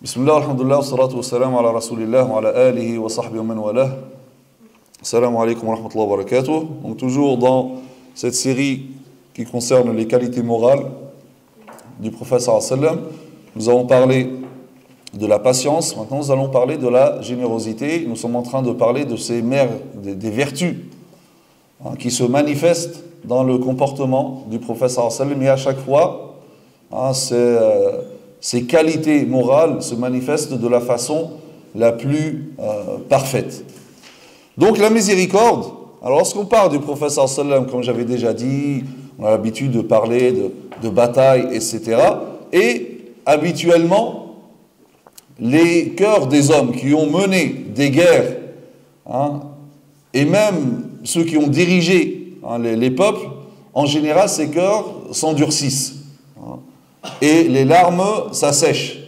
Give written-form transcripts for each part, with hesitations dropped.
Bismillah, alhamdulillah, wa salatu wa salam ala rasulillah wa ala alihi wa sahbihi wa man walah. Assalamu alaikum wa rahmatullahi wa barakatuh. Donc toujours dans cette série qui concerne les qualités morales du prophète sallallahu alayhi wa sallam, nous avons parlé de la patience, maintenant nous allons parler de la générosité. Nous sommes en train de parler de ces mères, des vertus qui se manifestent dans le comportement du prophète sallallahu alayhi wa sallam, et à chaque fois, ces qualités morales se manifestent de la façon la plus parfaite. Donc la miséricorde, alors lorsqu'on parle du prophète sallallahu alayhi wa sallam, comme j'avais déjà dit, on a l'habitude de parler de bataille, etc. Et habituellement, les cœurs des hommes qui ont mené des guerres, et même ceux qui ont dirigé les peuples, en général, ces cœurs s'endurcissent. Et les larmes s'assèchent.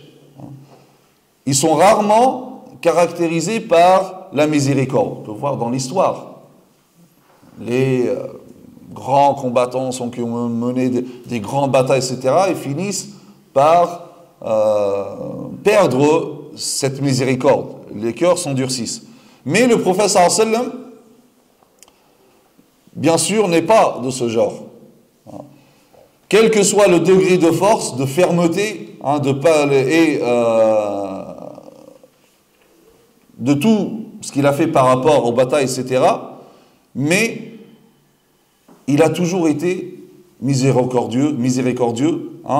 Ils sont rarement caractérisés par la miséricorde. On peut voir dans l'histoire. Les grands combattants qui ont mené des grandes batailles, etc., ils finissent par perdre cette miséricorde. Les cœurs s'endurcissent. Mais le prophète sallallahu alayhi wa sallam, bien sûr, n'est pas de ce genre. Quel que soit le degré de force, de fermeté, de tout ce qu'il a fait par rapport aux batailles, etc., mais il a toujours été miséricordieux,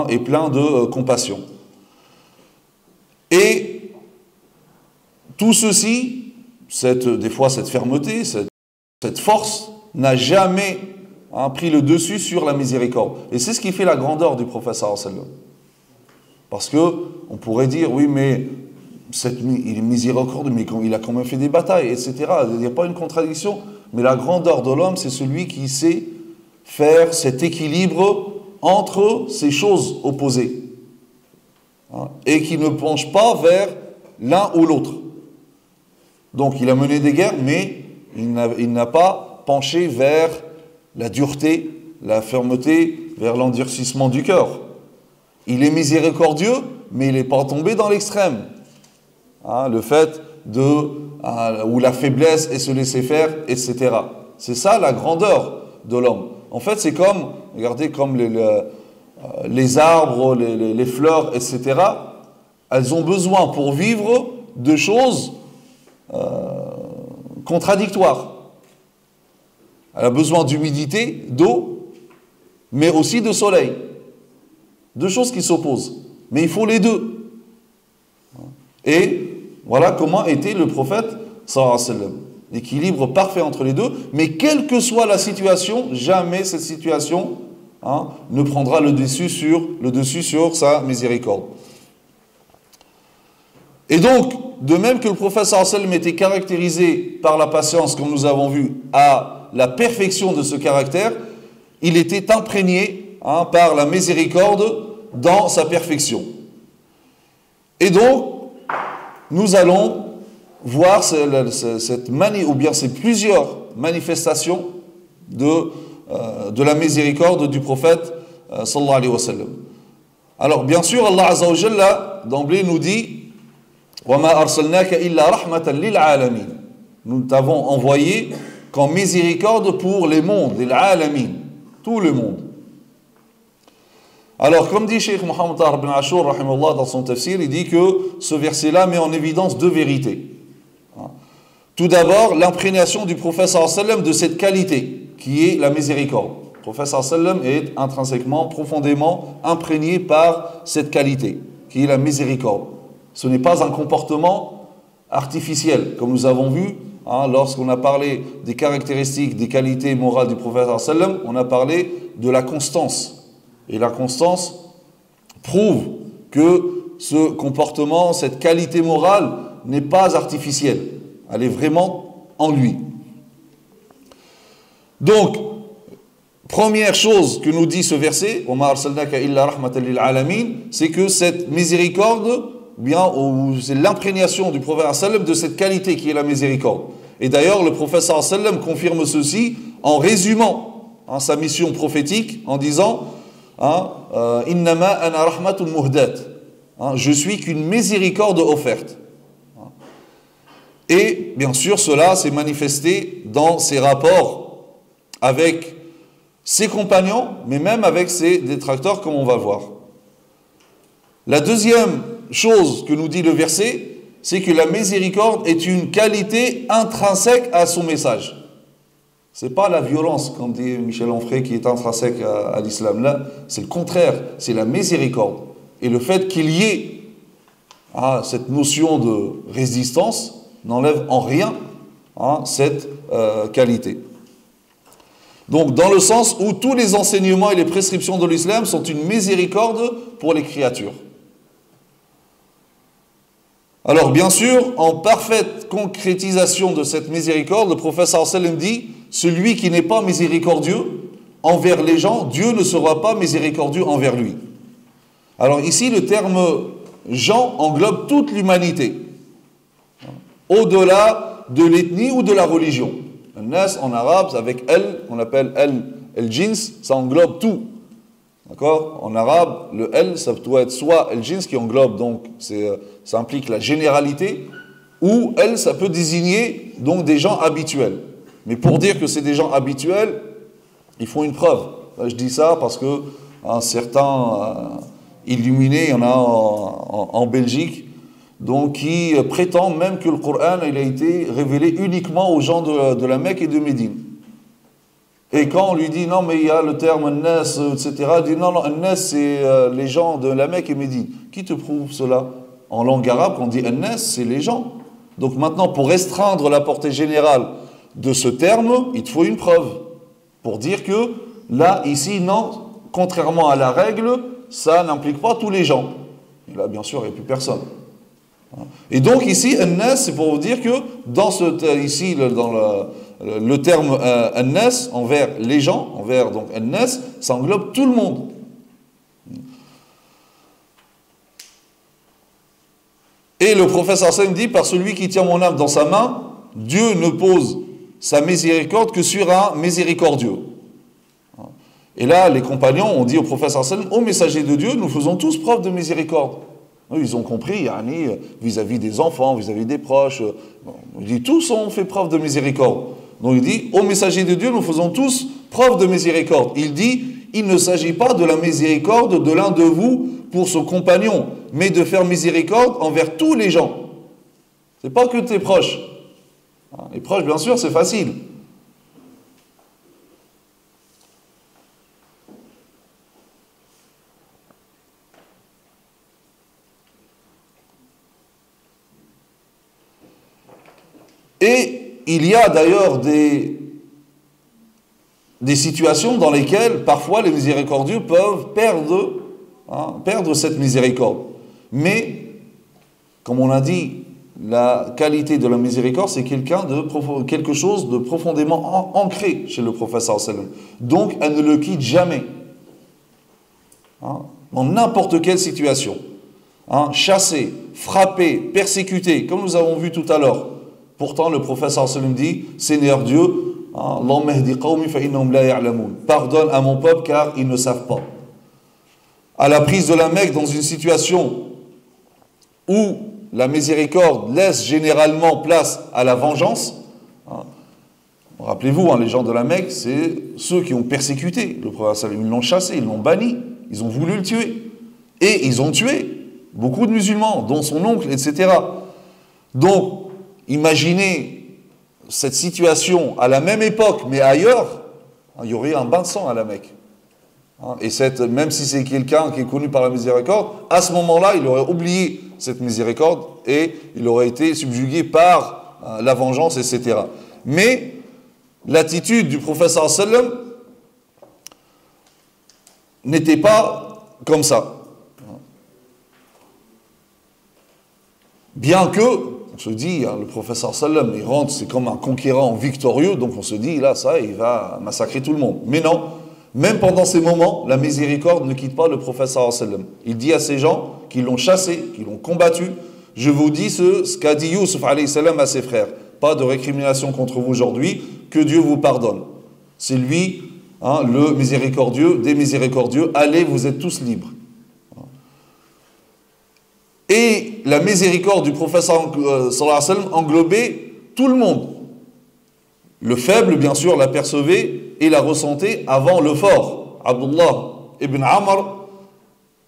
et plein de compassion. Et tout ceci, des fois cette fermeté, cette force, n'a jamais pris le dessus sur la miséricorde. Et c'est ce qui fait la grandeur du prophète sallallahu alayhi wa sallam. Parce qu'on pourrait dire, oui, mais il est miséricordieux, mais il a quand même fait des batailles, etc. Il n'y a pas une contradiction. Mais la grandeur de l'homme, c'est celui qui sait faire cet équilibre entre ces choses opposées. Et qui ne penche pas vers l'un ou l'autre. Donc il a mené des guerres, mais il n'a pas penché vers la dureté, la fermeté, vers l'endurcissement du cœur. Il est miséricordieux, mais il n'est pas tombé dans l'extrême. Le fait ou la faiblesse et se laisser faire, etc. C'est ça la grandeur de l'homme. En fait, c'est comme, regardez, comme les arbres, les fleurs, etc. Elles ont besoin pour vivre de choses contradictoires. Elle a besoin d'humidité, d'eau, mais aussi de soleil. Deux choses qui s'opposent. Mais il faut les deux. Et voilà comment était le prophète sallallahu alayhi wa sallam. L'équilibre parfait entre les deux. Mais quelle que soit la situation, jamais cette situation ne prendra le dessus sur sa miséricorde. Et donc, de même que le prophète sallallahu alayhi wa sallam était caractérisé par la patience, comme nous avons vu, à la perfection de ce caractère, il était imprégné par la miséricorde dans sa perfection. Et donc, nous allons voir ces plusieurs manifestations de la miséricorde du prophète sallallahu alayhi wa sallam. Alors, bien sûr, Allah Azza wa Jalla, d'emblée, nous dit وَمَا أَرْسَلْنَاكَ إِلَّا رَحْمَةً لِلْعَالَمِينَ. Nous t'avons envoyé comme miséricorde pour les mondes, les alamin, tout le monde. Alors, comme dit Cheikh Mohammed Tahir ibn Ashur, rahimahullah, dans son tafsir, il dit que ce verset-là met en évidence deux vérités. Tout d'abord, l'imprégnation du prophète sallallahu alayhi wa sallam de cette qualité, qui est la miséricorde. Le prophète sallallahu alayhi wa sallam est intrinsèquement, profondément imprégné par cette qualité, qui est la miséricorde. Ce n'est pas un comportement artificiel, comme nous avons vu, lorsqu'on a parlé des caractéristiques, des qualités morales du prophète sallallahu alayhi wa sallam, on a parlé de la constance. Et la constance prouve que ce comportement, cette qualité morale n'est pas artificielle. Elle est vraiment en lui. Donc, première chose que nous dit ce verset, وَمَا أَرْسَلْنَاكَ إِلَّا رَحْمَةً لِلْعَالَمِينَ, c'est que cette miséricorde, c'est l'imprégnation du prophète sallallahu alayhi wa sallam de cette qualité qui est la miséricorde. Et d'ailleurs, le prophète sallallahu alayhi wa sallam confirme ceci en résumant sa mission prophétique en disant Innama ana rahmatun muhdat. Hein, je suis qu'une miséricorde offerte. Et bien sûr, cela s'est manifesté dans ses rapports avec ses compagnons, mais même avec ses détracteurs, comme on va voir. La deuxième chose que nous dit le verset, c'est que la miséricorde est une qualité intrinsèque à son message. Ce n'est pas la violence, comme dit Michel Onfray, qui est intrinsèque à l'islam. Là, c'est le contraire, c'est la miséricorde. Et le fait qu'il y ait cette notion de résistance n'enlève en rien cette qualité. Donc, dans le sens où tous les enseignements et les prescriptions de l'islam sont une miséricorde pour les créatures. Alors, bien sûr, en parfaite concrétisation de cette miséricorde, le prophète sallallahu alayhi wa sallam dit « Celui qui n'est pas miséricordieux envers les gens, Dieu ne sera pas miséricordieux envers lui. » Alors ici, le terme « gens » englobe toute l'humanité, au-delà de l'ethnie ou de la religion. Nas en arabe, avec elle, on appelle el jins, ça englobe tout. D'accord? En arabe, le el, ça doit être soit el jins qui englobe, donc ça implique la généralité, ou el, ça peut désigner donc des gens habituels. Mais pour dire que c'est des gens habituels, il faut une preuve. Là, je dis ça parce que certains illuminés, il y en a en Belgique, donc qui prétendent même que le Coran il a été révélé uniquement aux gens de la Mecque et de Médine. Et quand on lui dit non mais il y a le terme Nas, etc., il dit non, Nas c'est les gens de la Mecque et Médine. Qui te prouve cela? En langue arabe, quand on dit Nas, c'est les gens. Donc maintenant, pour restreindre la portée générale de ce terme, il te faut une preuve. Pour dire que là, ici, non, contrairement à la règle, ça n'implique pas tous les gens. Et là, bien sûr, il n'y a plus personne. Et donc ici, An-Nas, c'est pour vous dire que dans ici, dans le terme An-Nas, envers les gens, envers donc An-Nas, ça englobe tout le monde. Et le prophète Hassan dit, par celui qui tient mon âme dans sa main, Dieu ne pose sa miséricorde que sur un miséricordieux. Et là, les compagnons ont dit au prophète Hassan, ô messager de Dieu, nous faisons tous preuve de miséricorde. Ils ont compris, vis-à-vis des enfants, vis-à-vis des proches. Il dit, tous ont fait preuve de miséricorde. Donc il dit, ô messager de Dieu, nous faisons tous preuve de miséricorde. Il dit, il ne s'agit pas de la miséricorde de l'un de vous pour son compagnon, mais de faire miséricorde envers tous les gens. Ce n'est pas que tes proches. Les proches, bien sûr, c'est facile. Et il y a d'ailleurs des situations dans lesquelles parfois les miséricordieux peuvent perdre cette miséricorde. Mais, comme on a dit, la qualité de la miséricorde, c'est quelque chose de profondément ancré chez le prophète sallallahu alayhi wa sallam. Donc, elle ne le quitte jamais. Dans n'importe quelle situation. Chassé, frappé, persécuté, comme nous avons vu tout à l'heure. Pourtant, le prophète sallallahu alayhi wa sallam dit, Seigneur Dieu, pardonne à mon peuple car ils ne savent pas. À la prise de la Mecque, dans une situation où la miséricorde laisse généralement place à la vengeance, rappelez-vous, les gens de la Mecque, c'est ceux qui ont persécuté le prophète sallallahu alayhi wa sallam. Ils l'ont chassé, ils l'ont banni, ils ont voulu le tuer. Et ils ont tué beaucoup de musulmans, dont son oncle, etc. Donc, imaginez cette situation à la même époque, mais ailleurs, il y aurait un bain de sang à la Mecque. Et même si c'est quelqu'un qui est connu par la miséricorde, à ce moment-là, il aurait oublié cette miséricorde et il aurait été subjugué par la vengeance, etc. Mais l'attitude du prophète sallallahu alayhi wa sallam n'était pas comme ça. Bien que, on se dit, le prophète sallallahu alayhi wa sallam, il rentre, c'est comme un conquérant victorieux, donc on se dit, là, ça, il va massacrer tout le monde. Mais non, même pendant ces moments, la miséricorde ne quitte pas le prophète sallallahu alayhi wa sallam. Il dit à ces gens qui l'ont chassé, qui l'ont combattu, je vous dis ce qu'a dit Yusuf alayhi salam à ses frères. Pas de récrimination contre vous aujourd'hui, que Dieu vous pardonne. C'est lui, le miséricordieux des miséricordieux, allez, vous êtes tous libres. Et la miséricorde du prophète sallallahu alayhi wa sallam englobait tout le monde. Le faible, bien sûr, l'apercevait et la ressentait avant le fort. Abdullah ibn Amr,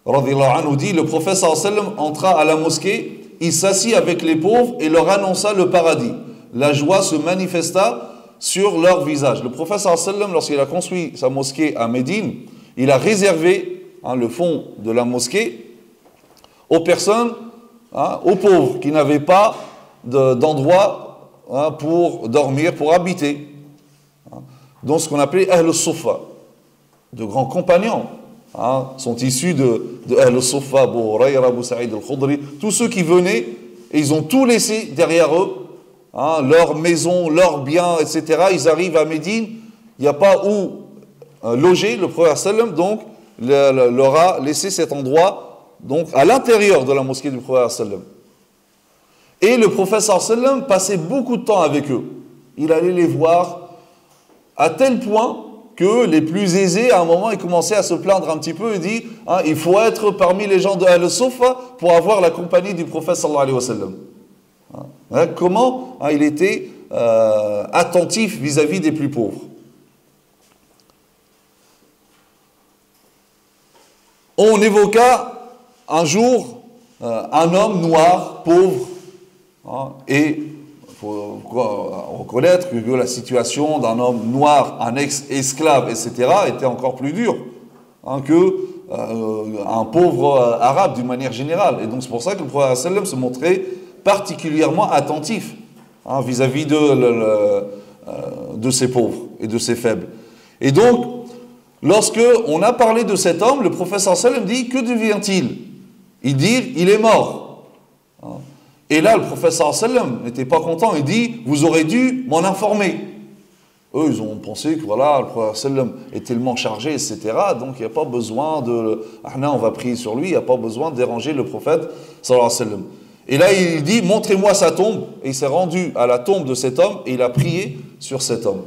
radhiyallahu anhu, dit, le prophète sallallahu alayhi wa sallam entra à la mosquée, il s'assit avec les pauvres et leur annonça le paradis. La joie se manifesta sur leur visage. Le prophète sallallahu alayhi wa sallam, lorsqu'il a construit sa mosquée à Médine, il a réservé le fond de la mosquée aux personnes, aux pauvres, qui n'avaient pas d'endroit pour dormir, pour habiter. Donc ce qu'on appelait Ahl al-Suffa, de grands compagnons, sont issus de Ahl al-Suffa, Abu Hurayra, Abu Sa'id al-Khudri, tous ceux qui venaient, et ils ont tout laissé derrière eux, leur maison, leurs biens, etc. Ils arrivent à Médine, il n'y a pas où loger, le prophète sallam, donc leur a laissé cet endroit, donc à l'intérieur de la mosquée du prophète sallam. Et le prophète sallam passait beaucoup de temps avec eux. Il allait les voir à tel point que les plus aisés, à un moment, ils commençaient à se plaindre un petit peu et dit, il faut être parmi les gens de Al-Sufa pour avoir la compagnie du prophète sallallahu alayhi wa sallam. Comment il était attentif vis-à-vis des plus pauvres. On évoqua un jour un homme noir, pauvre, et il faut reconnaître que la situation d'un homme noir, un ex-esclave, etc., était encore plus dure qu'un pauvre arabe d'une manière générale. Et donc c'est pour ça que le prophète sallam se montrait particulièrement attentif vis-à-vis de ces pauvres et de ces faibles. Et donc, lorsque on a parlé de cet homme, le prophète sallam dit, que devient-il? Il dit, il est mort. Et là, le prophète sallam n'était pas content, il dit, vous aurez dû m'en informer. Eux, ils ont pensé que voilà, le prophète sallam est tellement chargé, etc. Donc il n'y a pas besoin on va prier sur lui, il n'y a pas besoin de déranger le prophète sallallahu alayhi wa sallam. Et là, il dit, montrez-moi sa tombe. Et il s'est rendu à la tombe de cet homme et il a prié sur cet homme.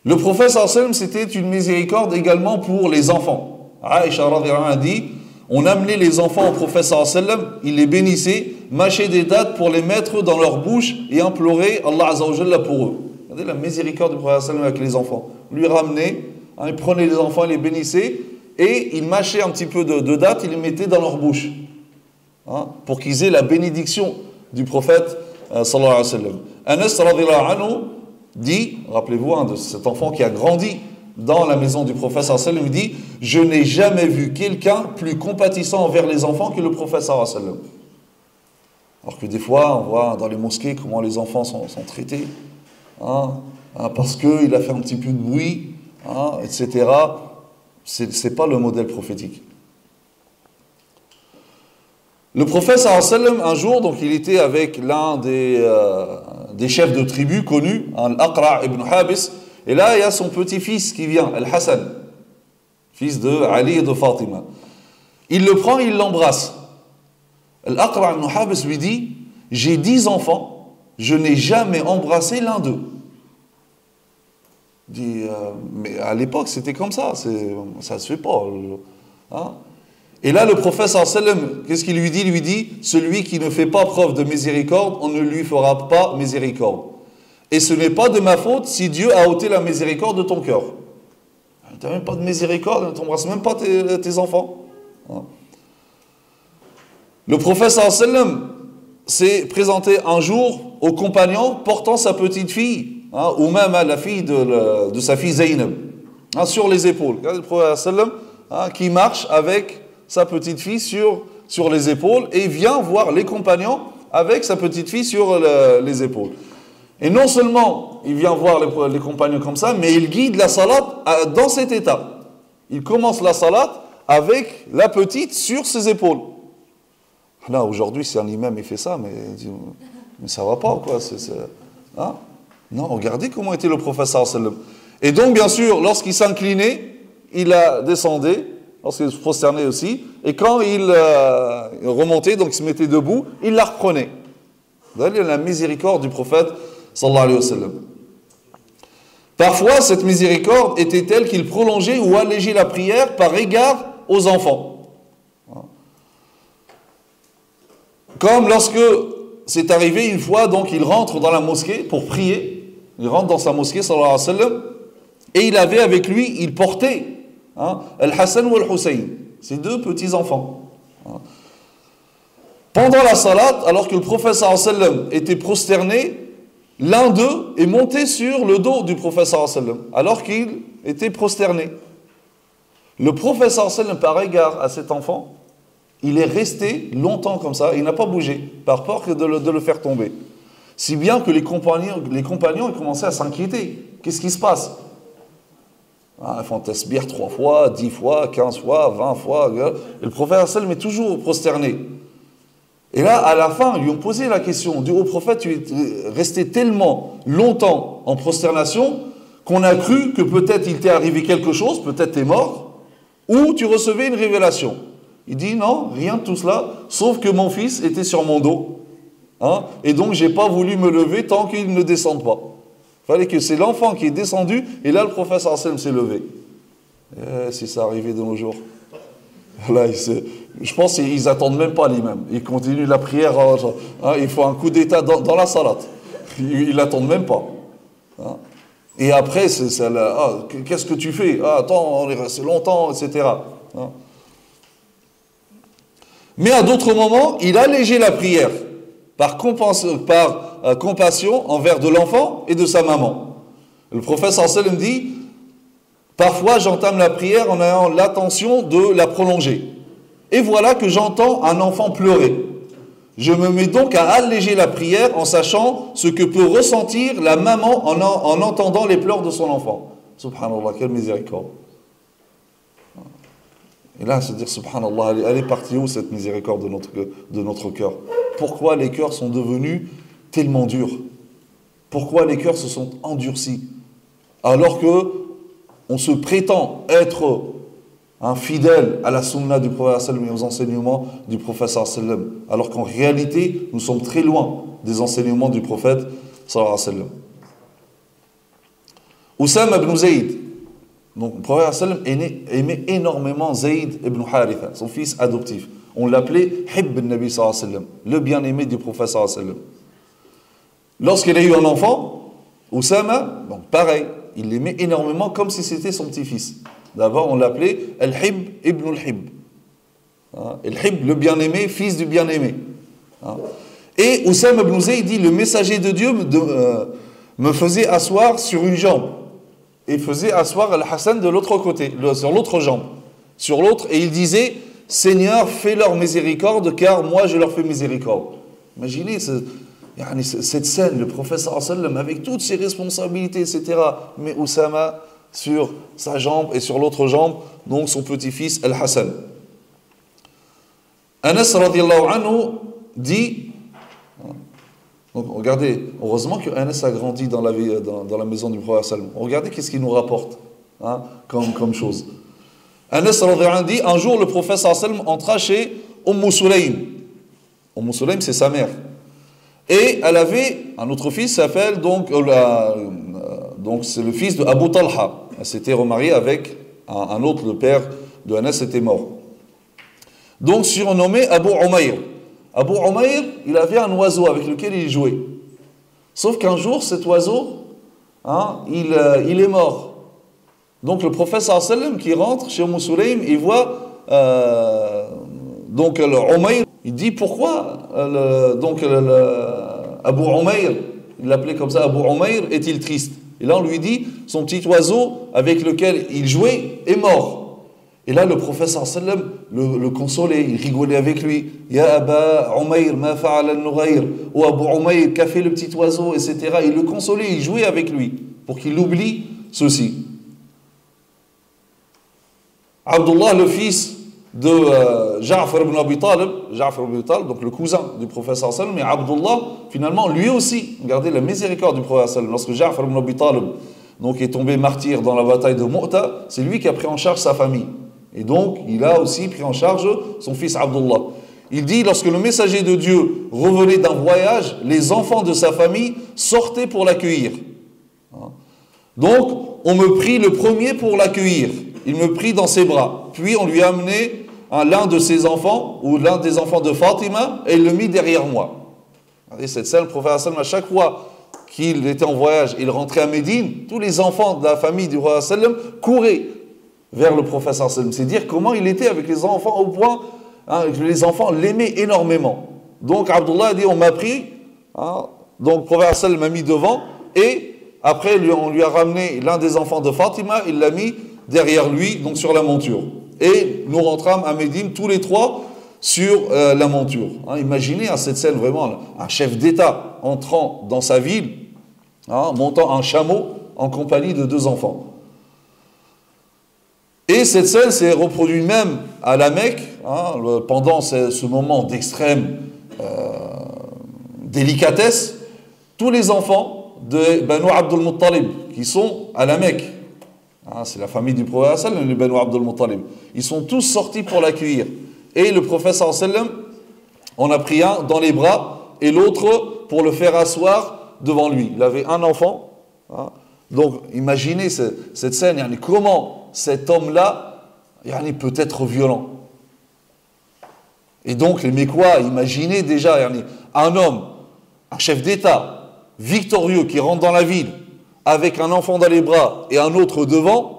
Le prophète sallallahu alayhi wa sallam, c'était une miséricorde également pour les enfants. Aïcha radhiyallahu anha a dit, on amenait les enfants au prophète sallallahu alayhi wa sallam, il les bénissait, mâchait des dattes pour les mettre dans leur bouche et implorait Allah azza wa jalla pour eux. Regardez la miséricorde du prophète sallallahu alayhi wa sallam avec les enfants. Il lui ramenait, il prenait les enfants, il les bénissait, et il mâchait un petit peu de dattes, il les mettait dans leur bouche, pour qu'ils aient la bénédiction du prophète sallallahu alayhi wa sallam. Anas radhiyallahu anhu dit, rappelez-vous de cet enfant qui a grandi dans la maison du prophète sallallahu alayhi wa sallam, il dit, je n'ai jamais vu quelqu'un plus compatissant envers les enfants que le prophète sallallahu alayhi wa sallam. Alors que des fois, on voit dans les mosquées comment les enfants sont traités, parce qu'il a fait un petit peu de bruit, etc. C'est pas le modèle prophétique. Le prophète sallallahu alayhi wa sallam, un jour, donc il était avec l'un des chefs de tribu connus, Al-Aqra' ibn Habis, et là il y a son petit-fils qui vient, Al-Hassan, fils de Ali et de Fatima. Il le prend, il l'embrasse. Al-Aqra' ibn Habis lui dit, j'ai 10 enfants, je n'ai jamais embrassé l'un d'eux. Il dit, mais à l'époque c'était comme ça, ça se fait pas. Et là le prophète sallallahu alayhi wa sallam, qu'est-ce qu'il lui dit? Il lui dit, celui qui ne fait pas preuve de miséricorde, on ne lui fera pas miséricorde. Et ce n'est pas de ma faute si Dieu a ôté la miséricorde de ton cœur. Tu n'as même pas de miséricorde, tu n'embrasses même pas tes enfants. Le prophète sallallahu alayhi wa sallam s'est présenté un jour aux compagnons portant sa petite fille, ou même à la fille de sa fille Zaynab, sur les épaules. Regardez le prophète sallallahu alayhi wa sallam qui marche avec sa petite fille sur les épaules et vient voir les compagnons avec sa petite fille sur les épaules. Et non seulement il vient voir les compagnons comme ça, mais il guide la salat dans cet état. Il commence la salat avec la petite sur ses épaules. Là, aujourd'hui, si un imam il fait ça, mais ça va pas, quoi. Non, regardez comment était le prophète sallallahu alayhi wa sallam. Et donc, bien sûr, lorsqu'il s'inclinait, il a descendu, lorsqu'il se prosternait aussi, et quand il remontait, donc il se mettait debout, il la reprenait. Vous voyez la miséricorde du prophète sallallahu alayhi wa sallam. Parfois, cette miséricorde était telle qu'il prolongeait ou allégeait la prière par égard aux enfants. Comme lorsque c'est arrivé une fois, donc il rentre dans la mosquée pour prier. Il rentre dans sa mosquée, sallallahu alayhi wa sallam, et il avait avec lui, il portait Al-Hassan ou Al-Hussein, ces deux petits-enfants. Pendant la salat, alors que le prophète sallallahu alayhi wa sallam était prosterné, l'un d'eux est monté sur le dos du prophète sallallahu alayhi wa sallam, alors qu'il était prosterné. Le prophète sallallahu alayhi wa sallam, par égard à cet enfant, il est resté longtemps comme ça, il n'a pas bougé, par peur de le faire tomber. Si bien que les compagnons ont commencé à s'inquiéter. Qu'est-ce qui se passe? Ils font tasbih 3 fois, 10 fois, 15 fois, 20 fois. Et le prophète sallam est toujours prosterné. Et là, à la fin, ils lui ont posé la question. Du haut prophète, tu es resté tellement longtemps en prosternation qu'on a cru que peut-être il t'est arrivé quelque chose, peut-être tu es mort, ou tu recevais une révélation. Il dit non, rien de tout cela, sauf que mon fils était sur mon dos. Et donc, je n'ai pas voulu me lever tant qu'il ne descende pas. Il fallait que c'est l'enfant qui est descendu, et là, le prophète sallallahu alayhi wa sallam s'est levé. Si ça arrivait de nos jours. Là, je pense qu'ils n'attendent même pas l'imam. Ils continuent la prière. Il faut un coup d'état dans la salat. Ils n'attendent même pas. Et après, qu'est-ce que tu fais? Attends, on est resté longtemps, etc. Mais à d'autres moments, il allégeait la prière par compassion envers de l'enfant et de sa maman. Le prophète sallallahu alayhi wa sallam dit: parfois j'entame la prière en ayant l'intention de la prolonger. Et voilà que j'entends un enfant pleurer. Je me mets donc à alléger la prière en sachant ce que peut ressentir la maman en entendant les pleurs de son enfant. Subhanallah, quelle miséricorde. Et là, se dire, subhanallah, elle est partie où cette miséricorde de notre cœur? Pourquoi les cœurs sont devenus tellement durs? Pourquoi les cœurs se sont endurcis? Alors que on se prétend être un fidèle à la sunna du prophète sallam et aux enseignements du prophète sallam, alors qu'en réalité, nous sommes très loin des enseignements du prophète sallam. Oussama ibn Zayd, donc le prophète sallam aimait énormément Zayd ibn Haritha, son fils adoptif. On l'appelait Hibb al-Nabi sallam, le bien-aimé du prophète sallam. Lorsqu'il a eu un enfant, Oussama, donc pareil, il l'aimait énormément comme si c'était son petit-fils. D'abord, on l'appelait Al-Hib ibn al-Hib. Al-Hib, le bien-aimé, fils du bien-aimé. Et Oussama ibn Zayd dit: le messager de Dieu me faisait asseoir sur une jambe et faisait asseoir Al-Hassan de l'autre côté, sur l'autre jambe, sur l'autre, et il disait: Seigneur, fais-leur miséricorde, car moi je leur fais miséricorde. Imaginez cette scène, le prophète sallallahu alayhi wa sallam avec toutes ses responsabilités, etc. Mais Oussama sur sa jambe et sur l'autre jambe, donc son petit-fils Al-Hassan. Anas radiallahu anhu dit, donc regardez, heureusement que Anas a grandi dans la maison du prophète sallam. Regardez qu'est-ce qu'il nous rapporte comme chose. Anas radiallahu anhu dit: un jour le prophète sallallahu alayhi wa sallam entra chez Sulaym. Sulaym, c'est sa mère. Et elle avait un autre fils, s'appelle donc c'est le fils de Abu Talha. Elle s'était remariée avec un autre, le père de Anas était mort. Donc surnommé Abu Umayr. Abu Umayr, il avait un oiseau avec lequel il jouait. Sauf qu'un jour, cet oiseau, il est mort. Donc le prophète sallallahu alayhi wa sallam qui rentre chez Sulaym, il voit donc Umayr. Il dit: pourquoi Abu Umayr, il l'appelait comme ça, Abu Umayr, est-il triste? Et là on lui dit: son petit oiseau avec lequel il jouait est mort. Et là le prophète sallallahu alayhi wa sallam le consolait, il rigolait avec lui: Ya Aba Umayr, ma fa'ala al-Nughayr, ou Abu Umayr, qu'a fait le petit oiseau, etc. Il le consolait, il jouait avec lui pour qu'il oublie ceci. Abdullah, le fils de Ja'far ibn Abi Talib, donc le cousin du prophète sallallahu alayhi wa sallam, et Abdullah, finalement, lui aussi, regardez la miséricorde du prophète sallallahu alayhi wa sallam, lorsque Ja'far ibn Abi Talib donc, est tombé martyr dans la bataille de Mu'ta, c'est lui qui a pris en charge sa famille. Et donc, il a aussi pris en charge son fils Abdullah. Il dit: lorsque le messager de Dieu revenait d'un voyage, les enfants de sa famille sortaient pour l'accueillir. Donc, on me prit le premier pour l'accueillir. Il me prit dans ses bras. Puis, on lui a amené l'un de ses enfants, ou l'un des enfants de Fatima, et il le mit derrière moi. Regardez cette scène, le prophète sallam, à chaque fois qu'il était en voyage, il rentrait à Médine, tous les enfants de la famille du prophète sallam couraient vers le prophète sallam. C'est dire comment il était avec les enfants au point que les enfants l'aimaient énormément. Donc, Abdullah a dit, on m'a pris, donc le prophète sallam m'a mis devant, et après, on lui a ramené l'un des enfants de Fatima, il l'a mis derrière lui, donc sur la monture. Et nous rentrâmes à Médine, tous les trois, sur la monture. Imaginez cette scène, vraiment, un chef d'État entrant dans sa ville, montant un chameau en compagnie de 2 enfants. Et cette scène s'est reproduite même à la Mecque, pendant ce moment d'extrême délicatesse. Tous les enfants de Banu Abdul Muttalib qui sont à la Mecque, c'est la famille du prophète sallam, les Banu Abdul Muttalib, ils sont tous sortis pour l'accueillir. Et le prophète sallam en a pris un dans les bras et l'autre pour le faire asseoir devant lui. Il avait un enfant. Donc imaginez cette scène, comment cet homme-là peut être violent. Et donc les Mécois, imaginez déjà un homme, un chef d'État victorieux qui rentre dans la ville avec un enfant dans les bras et un autre devant.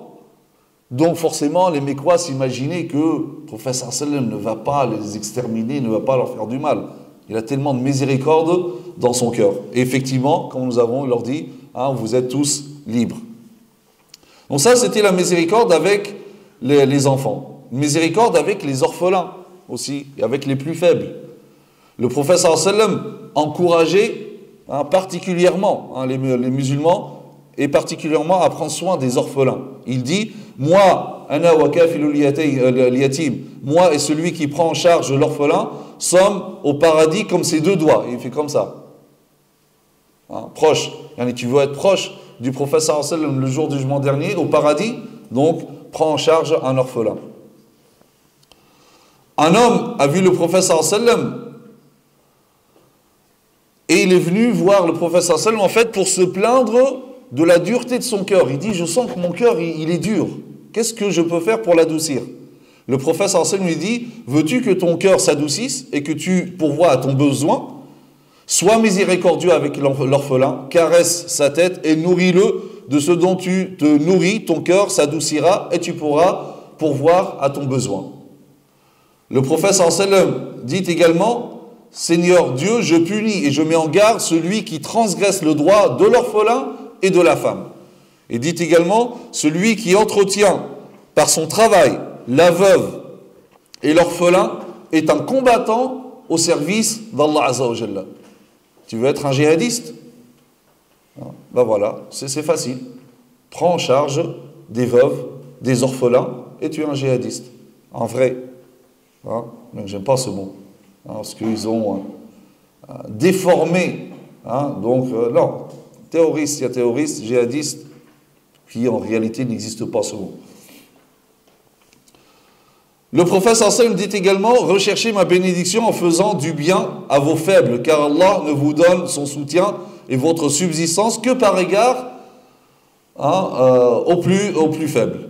Donc forcément les Mécois s'imaginaient que le prophète sallam ne va pas les exterminer, ne va pas leur faire du mal. Il a tellement de miséricorde dans son cœur. Et effectivement, comme nous avons, il leur dit, vous êtes tous libres. Donc ça, c'était la miséricorde avec les enfants. Miséricorde avec les orphelins aussi, et avec les plus faibles. Le prophète sallam encourageait particulièrement les musulmans, et particulièrement à prendre soin des orphelins. Il dit, moi, ana wa kafilul yatim, moi et celui qui prend en charge l'orphelin, sommes au paradis comme ses 2 doigts. Et il fait comme ça. Proche. Tu veux être proche du prophète sallallahu alayhi wa sallam le jour du jugement dernier, au paradis, donc prends en charge un orphelin. Un homme a vu le prophète sallallahu alayhi wa sallam et il est venu voir le prophète sallallahu alayhi wa sallam en fait pour se plaindre de la dureté de son cœur. Il dit, je sens que mon cœur il est dur. Qu'est-ce que je peux faire pour l'adoucir? Le prophète sallallahu alayhi wa sallam lui dit, veux-tu que ton cœur s'adoucisse et que tu pourvoies à ton besoin? Sois miséricordieux avec l'orphelin, caresse sa tête et nourris-le de ce dont tu te nourris, ton cœur s'adoucira et tu pourras pourvoir à ton besoin. Le prophète sallallahu alayhi wa sallam dit également, Seigneur Dieu, je punis et je mets en garde celui qui transgresse le droit de l'orphelin et de la femme. Et dit également, celui qui entretient par son travail la veuve et l'orphelin est un combattant au service d'Allah Azza wa Jalla. Tu veux être un djihadiste? Ben voilà, c'est facile. Prends en charge des veuves, des orphelins, et tu es un djihadiste. En vrai. J'aime pas ce mot. Parce qu'ils ont déformé. Non. Terroriste, il y a terroriste, djihadiste, qui en réalité n'existe pas ce mot. Le prophète sallallahu alayhi wa sallam dit également, recherchez ma bénédiction en faisant du bien à vos faibles, car Allah ne vous donne son soutien et votre subsistance que par égard aux plus faibles.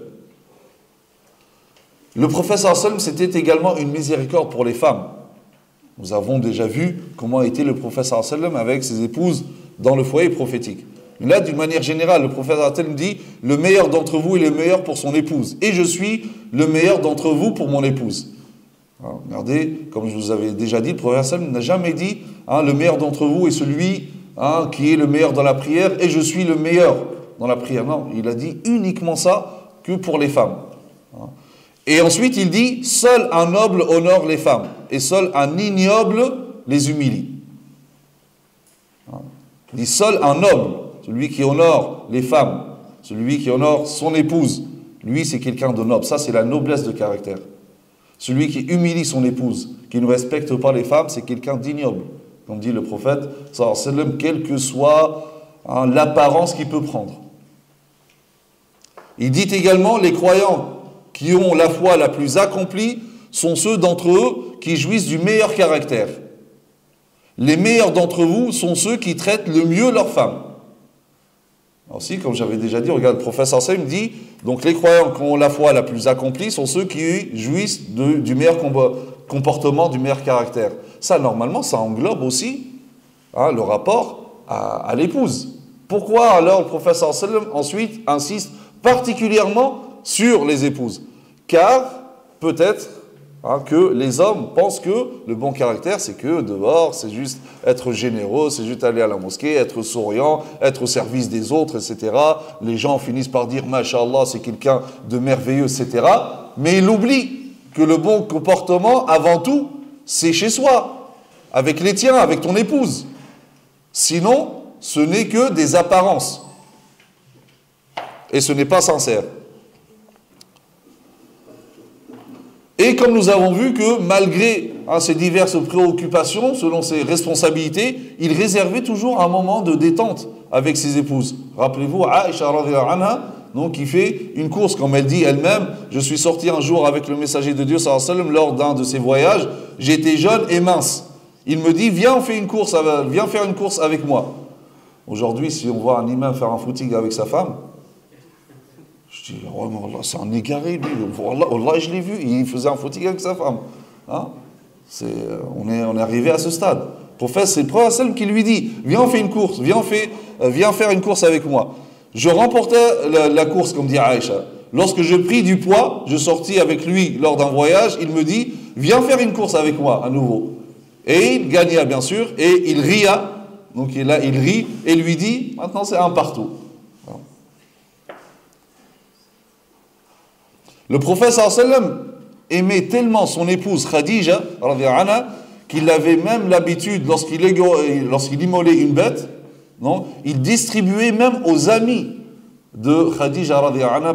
Le prophète sallallahu alayhi wa sallam, c'était également une miséricorde pour les femmes. Nous avons déjà vu comment était le prophète sallallahu alayhi wa sallam avec ses épouses dans le foyer prophétique. Là, d'une manière générale, le prophète sallallahu alayhi wa sallam dit, le meilleur d'entre vous est le meilleur pour son épouse. Et je suis le meilleur d'entre vous pour mon épouse. Regardez, comme je vous avais déjà dit, le prophète sallallahu alayhi wa sallam n'a jamais dit, le meilleur d'entre vous est celui qui est le meilleur dans la prière et je suis le meilleur dans la prière. Non, il a dit uniquement ça que pour les femmes. Et ensuite, il dit, seul un noble honore les femmes et seul un ignoble les humilie. Il dit, seul un noble, celui qui honore les femmes, celui qui honore son épouse, lui c'est quelqu'un de noble. Ça c'est la noblesse de caractère. Celui qui humilie son épouse, qui ne respecte pas les femmes, c'est quelqu'un d'ignoble. Comme dit le prophète, sallallahu alayhi wa sallam, quelle que soit l'apparence qu'il peut prendre. Il dit également, les croyants qui ont la foi la plus accomplie sont ceux d'entre eux qui jouissent du meilleur caractère. Les meilleurs d'entre vous sont ceux qui traitent le mieux leurs femmes. Aussi, comme j'avais déjà dit, regarde, le professeur Sallam dit, donc les croyants qui ont la foi la plus accomplie sont ceux qui jouissent du meilleur comportement, du meilleur caractère. Ça, normalement, ça englobe aussi le rapport à l'épouse. Pourquoi alors le professeur Sallam ensuite insiste particulièrement sur les épouses? Car peut-être que les hommes pensent que le bon caractère, c'est que dehors, c'est juste être généreux, c'est juste aller à la mosquée, être souriant, être au service des autres, etc. Les gens finissent par dire, Masha'Allah, c'est quelqu'un de merveilleux, etc. Mais ils oublient que le bon comportement, avant tout, c'est chez soi, avec les tiens, avec ton épouse. Sinon, ce n'est que des apparences. Et ce n'est pas sincère. Et comme nous avons vu que malgré ses diverses préoccupations, selon ses responsabilités, il réservait toujours un moment de détente avec ses épouses. Rappelez-vous, Aïcha radhiyallahu anha, donc qui fait une course, comme elle dit elle-même, je suis sorti un jour avec le messager de Dieu sallallahu alayhi wa sallam lors d'un de ses voyages, j'étais jeune et mince. Il me dit, viens faire une course avec moi. Aujourd'hui, si on voit un imam faire un footing avec sa femme, je dis, oh, c'est un égaré, lui. Allah, je l'ai vu, il faisait un footing avec sa femme. On est arrivé à ce stade. Le prophète, c'est le prophète qui lui dit, viens, on fait une course, viens faire une course avec moi. Je remportais la course, comme dit Aïcha. Lorsque je pris du poids, je sortis avec lui lors d'un voyage, il me dit, viens faire une course avec moi, à nouveau. Et il gagna, bien sûr, et il ria. Donc là, il rit et lui dit, maintenant c'est un partout. Le prophète sallam aimait tellement son épouse Khadija qu'il avait même l'habitude, lorsqu'il immolait une bête, non, il distribuait même aux amis de Khadija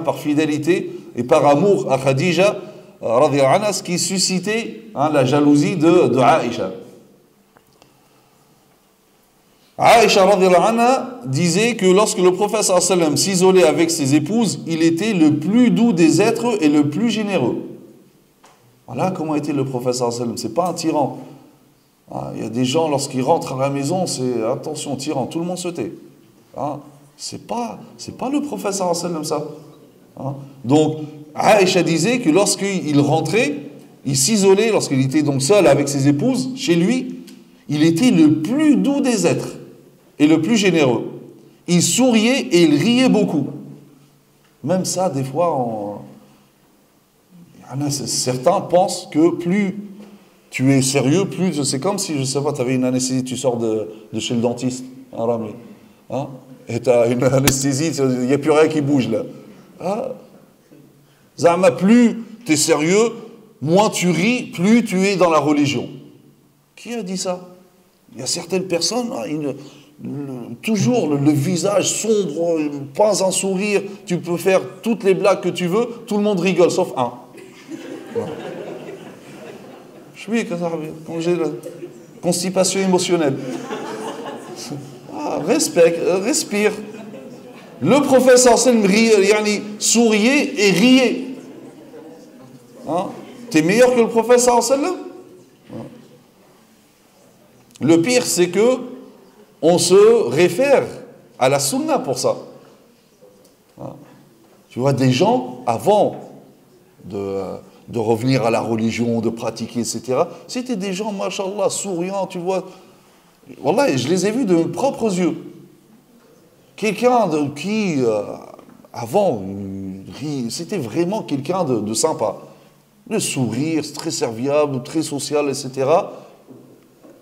par fidélité et par amour à Khadija, ce qui suscitait la jalousie de Aïcha. Aïcha disait que lorsque le prophète sallam s'isolait avec ses épouses, il était le plus doux des êtres et le plus généreux. Voilà comment était le prophète sallam. C'est pas un tyran. Il y a des gens, lorsqu'ils rentrent à la maison, c'est attention, tyran, tout le monde se tait. C'est pas le prophète sallam ça. Donc, Aïcha disait que lorsqu'il rentrait, il s'isolait, lorsqu'il était donc seul avec ses épouses, chez lui, il était le plus doux des êtres et le plus généreux. Il souriait et il riait beaucoup. Même ça, des fois, certains pensent que plus tu es sérieux, plus c'est comme si, je sais pas, tu avais une anesthésie, tu sors de chez le dentiste, et tu as une anesthésie, il n'y a plus rien qui bouge là. Zama, plus tu es sérieux, moins tu ris, plus tu es dans la religion. Qui a dit ça? Il y a certaines personnes, toujours le visage sombre, pas un sourire, tu peux faire toutes les blagues que tu veux, tout le monde rigole, sauf un. Je suis quand j'ai la constipation émotionnelle. Respire. Le professeur sallam souriait et riait. T'es meilleur que le professeur sallam? Le pire, c'est que on se réfère à la sunna pour ça. Tu vois, des gens, avant de revenir à la religion, de pratiquer, etc., c'était des gens, mashallah, souriants, tu vois. Wallah, je les ai vus de mes propres yeux. Quelqu'un qui, avant, c'était vraiment quelqu'un de sympa. Le sourire, très serviable, très social, etc.,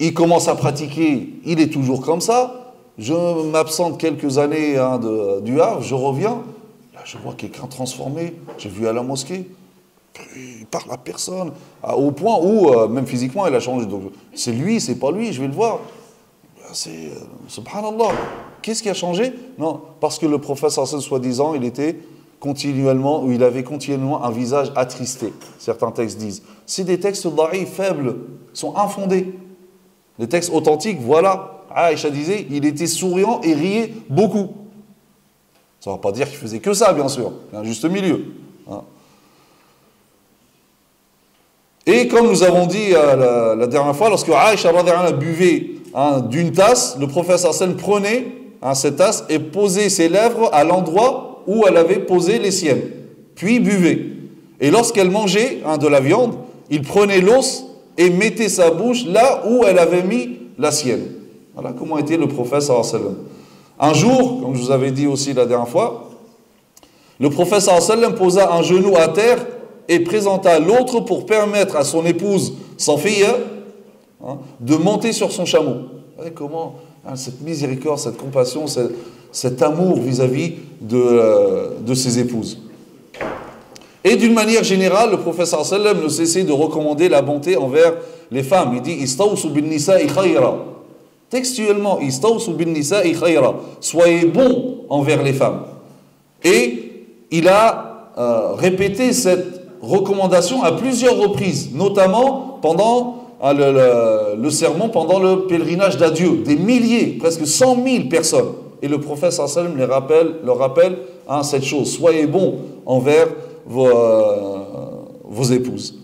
il commence à pratiquer, il est toujours comme ça. Je m'absente quelques années du Havre, je reviens, là je vois quelqu'un transformé, j'ai vu à la mosquée, il parle à personne, au point où, même physiquement, il a changé. Donc, c'est lui, c'est pas lui, je vais le voir. C'est, subhanallah, qu'est-ce qui a changé? Non, parce que le prophète, soi-disant, il avait continuellement un visage attristé, certains textes disent. C'est des textes daïf, faibles, sont infondés. Les textes authentiques, voilà, Aïcha disait, il était souriant et riait beaucoup. Ça ne veut pas dire qu'il faisait que ça, bien sûr. Il y a un juste milieu. Et comme nous avons dit la dernière fois, lorsque Aïcha buvait d'une tasse, le prophète sallam prenait cette tasse et posait ses lèvres à l'endroit où elle avait posé les siennes. Puis buvait. Et lorsqu'elle mangeait de la viande, il prenait l'os et mettait sa bouche là où elle avait mis la sienne. Voilà comment était le prophète sallallahu alayhi wa sallam. Un jour, comme je vous avais dit aussi la dernière fois, le prophète sallallahu alayhi wa sallam posa un genou à terre et présenta l'autre pour permettre à son épouse, Safiya, de monter sur son chameau. Vous voyez comment cette miséricorde, cette compassion, cet amour vis-à-vis de ses épouses. Et d'une manière générale, le prophète sallallahu alayhi wa sallam ne cessait de recommander la bonté envers les femmes. Il dit « Istawsu bin nisa'i khayra » Textuellement, « Istawsu bin nisa'i khayra » Soyez bons envers les femmes. Et il a répété cette recommandation à plusieurs reprises, notamment pendant le sermon, pendant le pèlerinage d'adieu. Des milliers, presque 100 000 personnes. Et le prophète sallallahu alayhi wa sallam leur rappelle cette chose. Soyez bons envers vos épouses.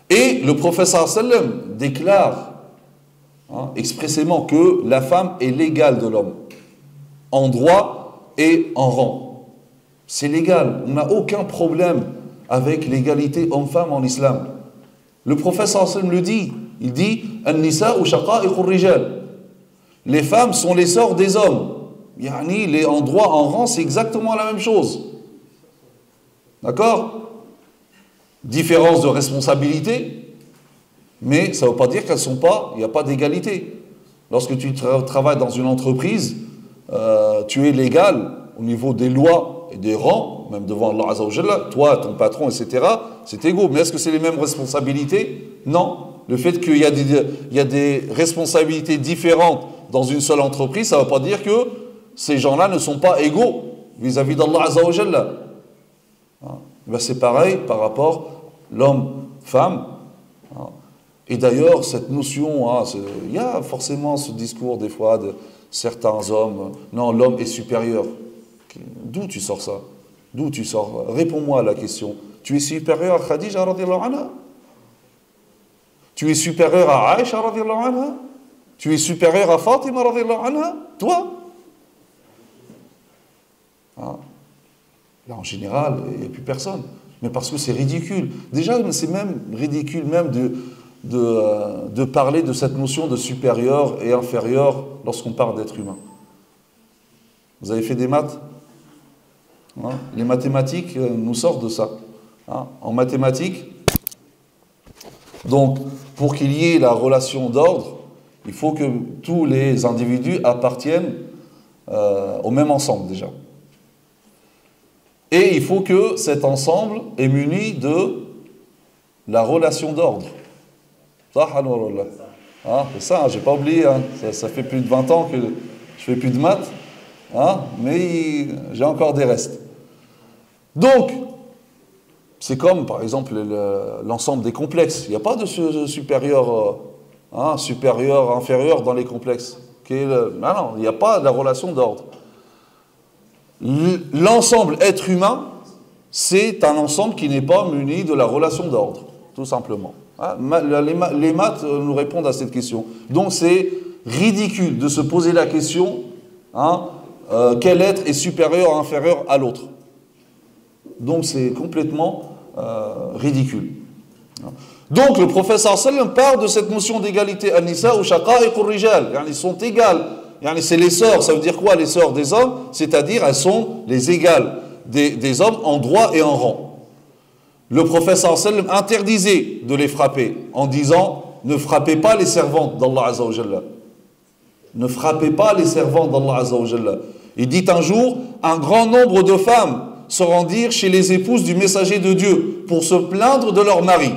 Et le prophète sallallahu alayhi wa sallam déclare expressément que la femme est l'égale de l'homme, en droit et en rang. C'est légal, on n'a aucun problème avec l'égalité homme-femme en islam. Le prophète sallallahu alayhi wa sallam le dit, il dit « An-nisa'u shaqa'iqur rijal » Les femmes sont les sœurs des hommes. Yani, les en droit, en rang, c'est exactement la même chose. D'accord? Différence de responsabilité, mais ça ne veut pas dire qu'elles sont pas, il n'y a pas d'égalité. Lorsque tu travailles dans une entreprise, tu es légal au niveau des lois et des rangs, même devant Allah Azza wa Jalla, toi, ton patron, etc., c'est égaux. Mais est-ce que c'est les mêmes responsabilités? Non. Le fait qu'il y a des responsabilités différentes dans une seule entreprise, ça ne veut pas dire que ces gens-là ne sont pas égaux vis-à-vis d'Allah Azza wa Jalla. C'est pareil par rapport l'homme-femme. Et d'ailleurs, cette notion, il y a forcément ce discours des fois de certains hommes, non, l'homme est supérieur. D'où tu sors ça? D'où tu sors? Réponds-moi à la question. Tu es supérieur à Khadija radhiyallahu anha? Tu es supérieur à Aïcha radhiyallahu anha? Tu es supérieur à Fatima radhiyallahu anha? Toi? Là, en général, il n'y a plus personne. Mais parce que c'est ridicule. Déjà, c'est même ridicule même de parler de cette notion de supérieur et inférieur lorsqu'on parle d'être humain. Vous avez fait des maths? Les mathématiques nous sortent de ça. En mathématiques, donc, pour qu'il y ait la relation d'ordre, il faut que tous les individus appartiennent au même ensemble déjà. Et il faut que cet ensemble est muni de la relation d'ordre. C'est ça, j'ai pas oublié. Ça fait plus de 20 ans que je fais plus de maths. Mais j'ai encore des restes. Donc, c'est comme, par exemple, l'ensemble des complexes. Il n'y a pas de supérieur, supérieur, inférieur dans les complexes. Non, il n'y a pas de la relation d'ordre. L'ensemble être humain, c'est un ensemble qui n'est pas muni de la relation d'ordre, tout simplement. Les maths nous répondent à cette question. Donc c'est ridicule de se poser la question, quel être est supérieur ou inférieur à l'autre. Donc c'est complètement ridicule. Donc le prophète sallallahu alayhi wa sallam parle de cette notion d'égalité. An-nisa ou shaqa'iqur rijal, ils sont égales. C'est les sœurs, ça veut dire quoi les sœurs des hommes? C'est-à-dire elles sont les égales des hommes en droit et en rang. Le prophète sallallahu alayhi wa sallam interdisait de les frapper en disant ne frappez pas les servantes d'Allah Azza wa Jalla. Ne frappez pas les servantes d'Allah Azza wa Jalla. Il dit un jour, un grand nombre de femmes se rendirent chez les épouses du messager de Dieu pour se plaindre de leur mari.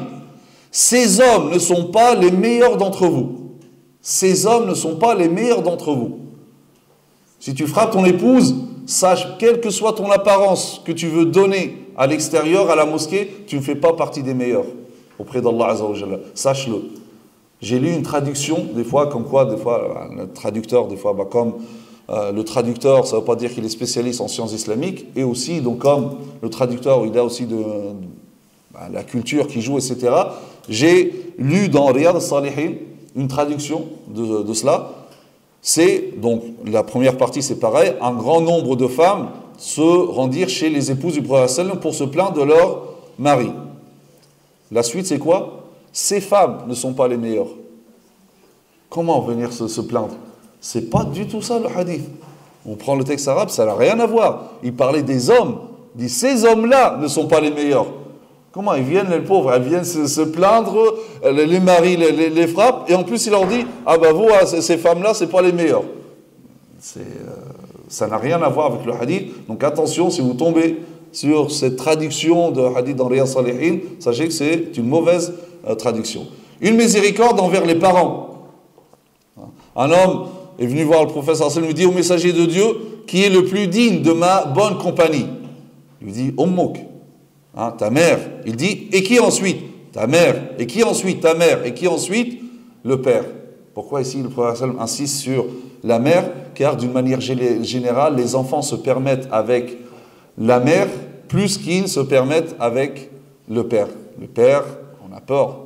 Ces hommes ne sont pas les meilleurs d'entre vous. Ces hommes ne sont pas les meilleurs d'entre vous. Si tu frappes ton épouse, sache, quelle que soit ton apparence que tu veux donner à l'extérieur, à la mosquée, tu ne fais pas partie des meilleurs auprès d'Allah Azza wa Jalla. Sache-le. J'ai lu une traduction, des fois, comme quoi, des fois, le traducteur, des fois, comme le traducteur, ça ne veut pas dire qu'il est spécialiste en sciences islamiques, et aussi, donc, comme le traducteur, il a aussi la culture qui joue, etc. J'ai lu dans Riyad al-Salihin une traduction de cela, C'est, donc, la première partie, c'est pareil, un grand nombre de femmes se rendirent chez les épouses du prophète sallam pour se plaindre de leur mari. La suite, c'est quoi? Ces femmes ne sont pas les meilleures. Comment venir se plaindre? C'est pas du tout ça le hadith. On prend le texte arabe, ça n'a rien à voir. Il parlait des hommes. Il dit, ces hommes-là ne sont pas les meilleurs. Comment ils viennent, les pauvres? Ils viennent se plaindre, les maris les frappent, et en plus il leur dit, ah ben vous, ces femmes-là, c'est pas les meilleures. Ça n'a rien à voir avec le hadith. Donc attention, si vous tombez sur cette traduction de hadith dans Riyad Salihin, sachez que c'est une mauvaise traduction. Une miséricorde envers les parents. Un homme est venu voir le prophète sallallahu alayhi wa sallam, lui dit, au messager de Dieu, qui est le plus digne de ma bonne compagnie? Il lui dit, Ummuk, ta mère. Il dit, et qui ensuite? Ta mère. Et qui ensuite? Ta mère. Et qui ensuite? Le père. Pourquoi ici le prophète sallallahu alayhi wa sallam insiste sur la mère? Car d'une manière générale, les enfants se permettent avec la mère plus qu'ils se permettent avec le père. Le père, on a peur,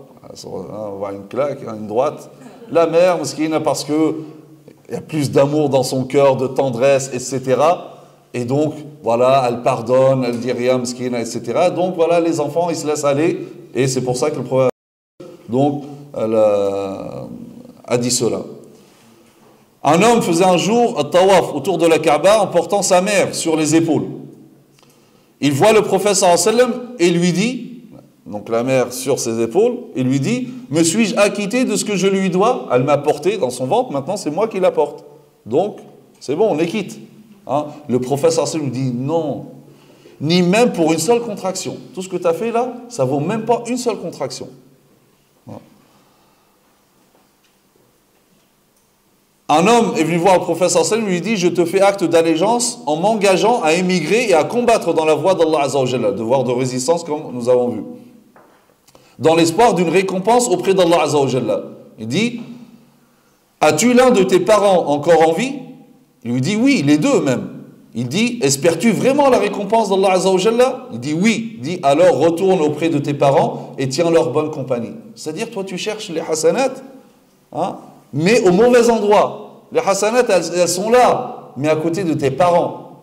on voit une claque, une droite. La mère, parce que il y a plus d'amour dans son cœur, de tendresse, etc. Et donc, voilà, elle pardonne, elle dit rien, mskina, etc. Donc, voilà, les enfants, ils se laissent aller. Et c'est pour ça que le prophète donc, a dit cela. Un homme faisait un jour un tawaf autour de la Kaaba en portant sa mère sur les épaules. Il voit le prophète sallallahu alayhi wa sallam et lui dit, donc la mère sur ses épaules, il lui dit, me suis-je acquitté de ce que je lui dois? Elle m'a porté dans son ventre, maintenant c'est moi qui la porte. Donc, c'est bon, on est quitte. Le prophète sallallahu alayhi wa sallam dit, non, ni même pour une seule contraction. Tout ce que tu as fait là, ça vaut même pas une seule contraction. Un homme est venu voir le prophète sallallahu alayhi wa sallam, lui dit, je te fais acte d'allégeance en m'engageant à émigrer et à combattre dans la voie d'Allah azza wa jalla, devoir de résistance comme nous avons vu, dans l'espoir d'une récompense auprès d'Allah azza wa jalla. Il dit, as-tu l'un de tes parents encore en vie? Il lui dit, oui, les deux même. Il dit, espères-tu vraiment la récompense d'Allah azza wa jalla? Il dit, oui. Il dit, alors retourne auprès de tes parents et tiens leur bonne compagnie. C'est-à-dire, toi tu cherches les hasanat, mais au mauvais endroit. Les hasanat, elles sont là, mais à côté de tes parents.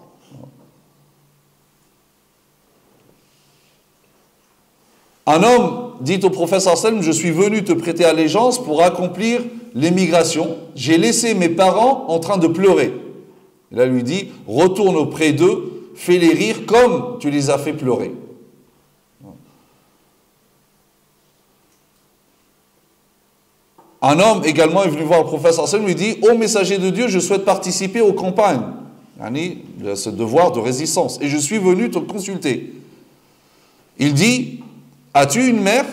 Un homme dit au prophète sallallahu alayhi wa sallam, je suis venu te prêter allégeance pour accomplir l'émigration. J'ai laissé mes parents en train de pleurer. Et là, il lui dit, retourne auprès d'eux, fais-les rire comme tu les as fait pleurer. Un homme également est venu voir le prophète sallallahu alayhi wa sallam, lui dit, ô messager de Dieu, je souhaite participer aux campagnes. Il a ce devoir de résistance. Et je suis venu te consulter. Il dit, as-tu une mère?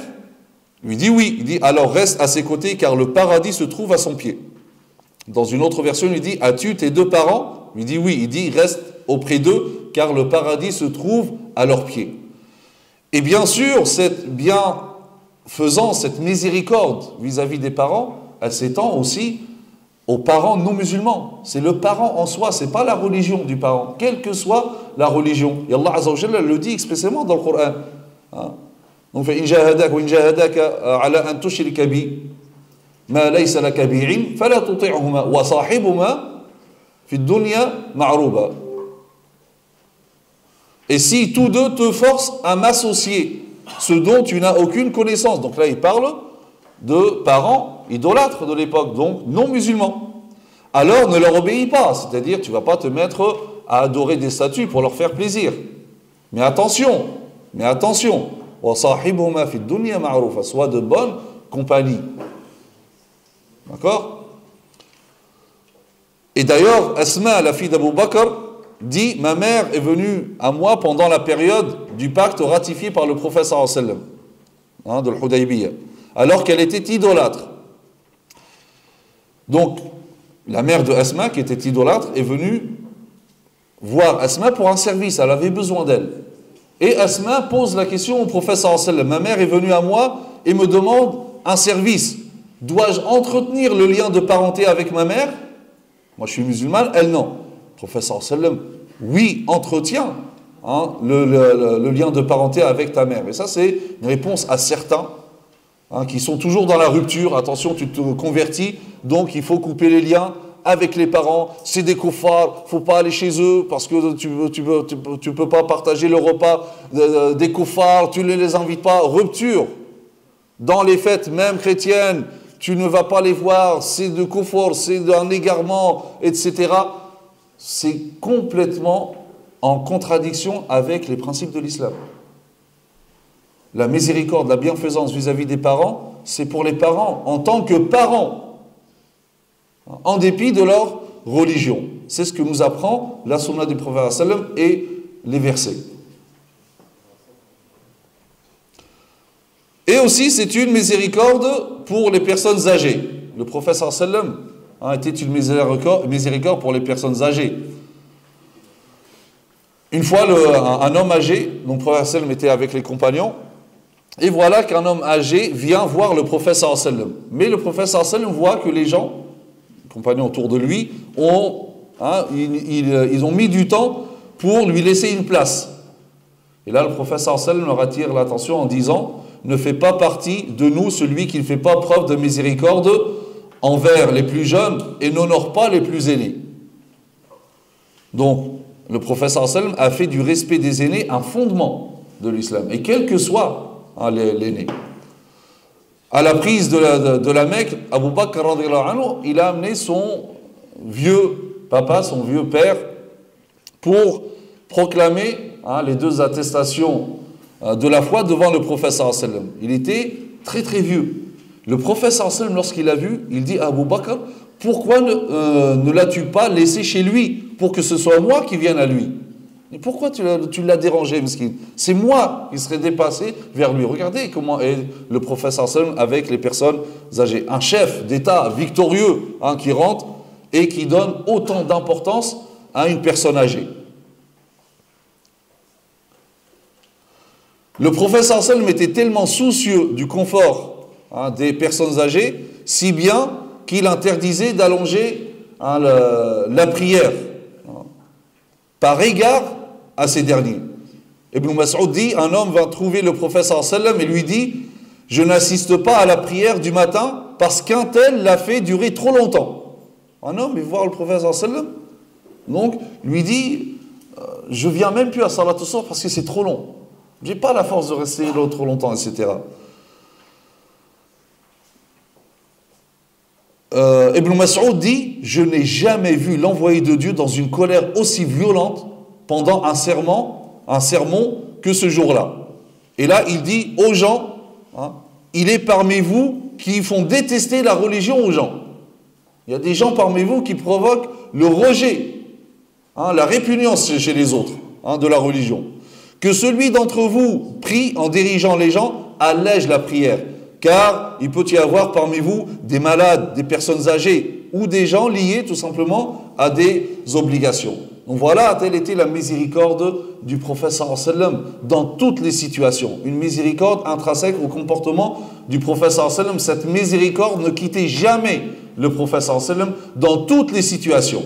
Il lui dit oui. Il dit, alors reste à ses côtés car le paradis se trouve à son pied. Dans une autre version, il lui dit, as-tu tes deux parents? Il lui dit oui. Il dit, reste auprès d'eux car le paradis se trouve à leurs pieds. Et bien sûr, cette bienfaisance, cette miséricorde vis-à-vis des parents, elle s'étend aussi aux parents non musulmans. C'est le parent en soi, c'est pas la religion du parent, quelle que soit la religion. Et Allah Azza wa Jalla le dit expressément dans le Coran. Donc, فإن جاهداك وإن جاهداك على أن تشرك بي ما ليس لك به علم فلا تطيعهما وصاحبهما في الدنيا معروفا. Et si tous deux te forcent à m'associer, ce dont tu n'as aucune connaissance. Donc là, il parle de parents idolâtres de l'époque, donc non musulmans. Alors ne leur obéis pas, c'est-à-dire tu ne vas pas te mettre à adorer des statues pour leur faire plaisir. Mais attention, وَصَاحِبْهُمَا فِي الدُّنْيَا مَعْرُوفًا, sois de bonne compagnie. D'accord? Et d'ailleurs, Asma, la fille d'Abu Bakr, dit, ma mère est venue à moi pendant la période du pacte ratifié par le prophète sallallahu alayhi wa sallam, de l'Hudaybiyah, alors qu'elle était idolâtre. Donc, la mère de Asma, qui était idolâtre, est venue voir Asma pour un service, elle avait besoin d'elle. Et Asma pose la question au prophète sallallahu alayhi wa sallam, ma mère est venue à moi et me demande un service. Dois-je entretenir le lien de parenté avec ma mère? Moi je suis musulmane, elle non. Le prophète sallallahu alayhi wa sallam, oui, entretiens le lien de parenté avec ta mère. Et ça c'est une réponse à certains qui sont toujours dans la rupture. Attention, tu te convertis, donc il faut couper les liens avec les parents, c'est des koufars, faut pas aller chez eux parce que tu peux pas partager le repas des koufars, tu ne les invites pas. Rupture. Dans les fêtes même chrétiennes, tu ne vas pas les voir, c'est de koufar, c'est d'un égarement, etc. C'est complètement en contradiction avec les principes de l'islam. La miséricorde, la bienfaisance vis-à-vis des parents, c'est pour les parents, en tant que parents, en dépit de leur religion. C'est ce que nous apprend la sunna du prophète sallam et les versets. Et aussi, c'est une miséricorde pour les personnes âgées. Le prophète sallam était une miséricorde pour les personnes âgées. Une fois, un homme âgé, donc le prophète sallam était avec les compagnons, et voilà qu'un homme âgé vient voir le prophète sallam. Mais le prophète sallam voit que les gens, les compagnons autour de lui, ils ont mis du temps pour lui laisser une place. Et là, le prophète sallam leur attire l'attention en disant: ne fait pas partie de nous celui qui ne fait pas preuve de miséricorde envers les plus jeunes et n'honore pas les plus aînés. Donc, le prophète sallam a fait du respect des aînés un fondement de l'islam, et quel que soit l'aîné. À la prise de la Mecque, Abu Bakr, il a amené son vieux papa, son vieux père, pour proclamer les deux attestations de la foi devant le prophète sallam. Il était très très vieux. Le prophète sallam, lorsqu'il l'a vu, il dit à Abu Bakr: pourquoi ne l'as-tu pas laissé chez lui pour que ce soit moi qui vienne à lui? Et pourquoi tu l'as dérangé, mesquine? C'est moi qui serais dépassé vers lui. Regardez comment est le prophète sallam avec les personnes âgées. Un chef d'État victorieux qui rentre et qui donne autant d'importance à une personne âgée. Le prophète sallam était tellement soucieux du confort des personnes âgées, si bien qu'il interdisait d'allonger la prière par égard à ces derniers. Ibn Mas'ud dit: un homme va trouver le prophète sallam et lui dit: je n'assiste pas à la prière du matin parce qu'un tel l'a fait durer trop longtemps. Un homme va voir le prophète sallam, donc lui dit: je viens même plus à Salat al-Subh parce que c'est trop long. J'ai pas la force de rester là trop longtemps, etc. Ibn Mas'ud dit: je n'ai jamais vu l'envoyé de Dieu dans une colère aussi violente pendant un sermon que ce jour-là. Et là, il dit aux gens, il est parmi vous qui font détester la religion aux gens. Il y a des gens parmi vous qui provoquent le rejet, la répugnance chez les autres de la religion. Que celui d'entre vous prie en dirigeant les gens allège la prière, car il peut y avoir parmi vous des malades, des personnes âgées ou des gens liés tout simplement à des obligations. Donc voilà, telle était la miséricorde du prophète sallallahu alayhi wa sallam dans toutes les situations. Une miséricorde intrinsèque au comportement du prophète sallallahu alayhi wa sallam. Cette miséricorde ne quittait jamais le prophète sallallahu alayhi wa sallam dans toutes les situations.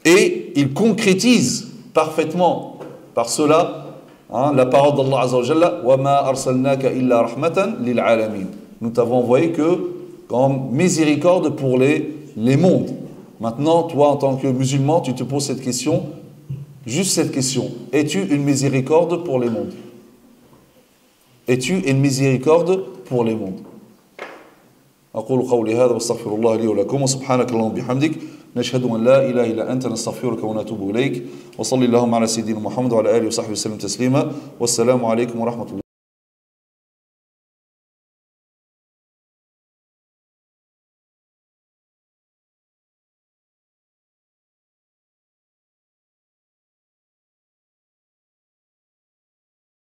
Et il concrétise parfaitement par cela la parole d'Allah Azza wa Jalla: wa ma arsalnaka illa rahmatan lil alamin. Nous t'avons envoyé que comme miséricorde pour les mondes. Maintenant, toi, en tant que musulman, tu te poses cette question, juste cette question: es-tu une miséricorde pour les mondes? Es-tu une miséricorde pour les mondes? أقول قولي هذا واستغفر الله لي ولكم وسبحانك اللهم وبحمدك نشهد أن لا إله إلا أنت نستغفرك ونتوب إليك وصلي اللهم على سيدنا محمد وعلى آله وصحبه وسلم تسليما والسلام عليكم ورحمة الله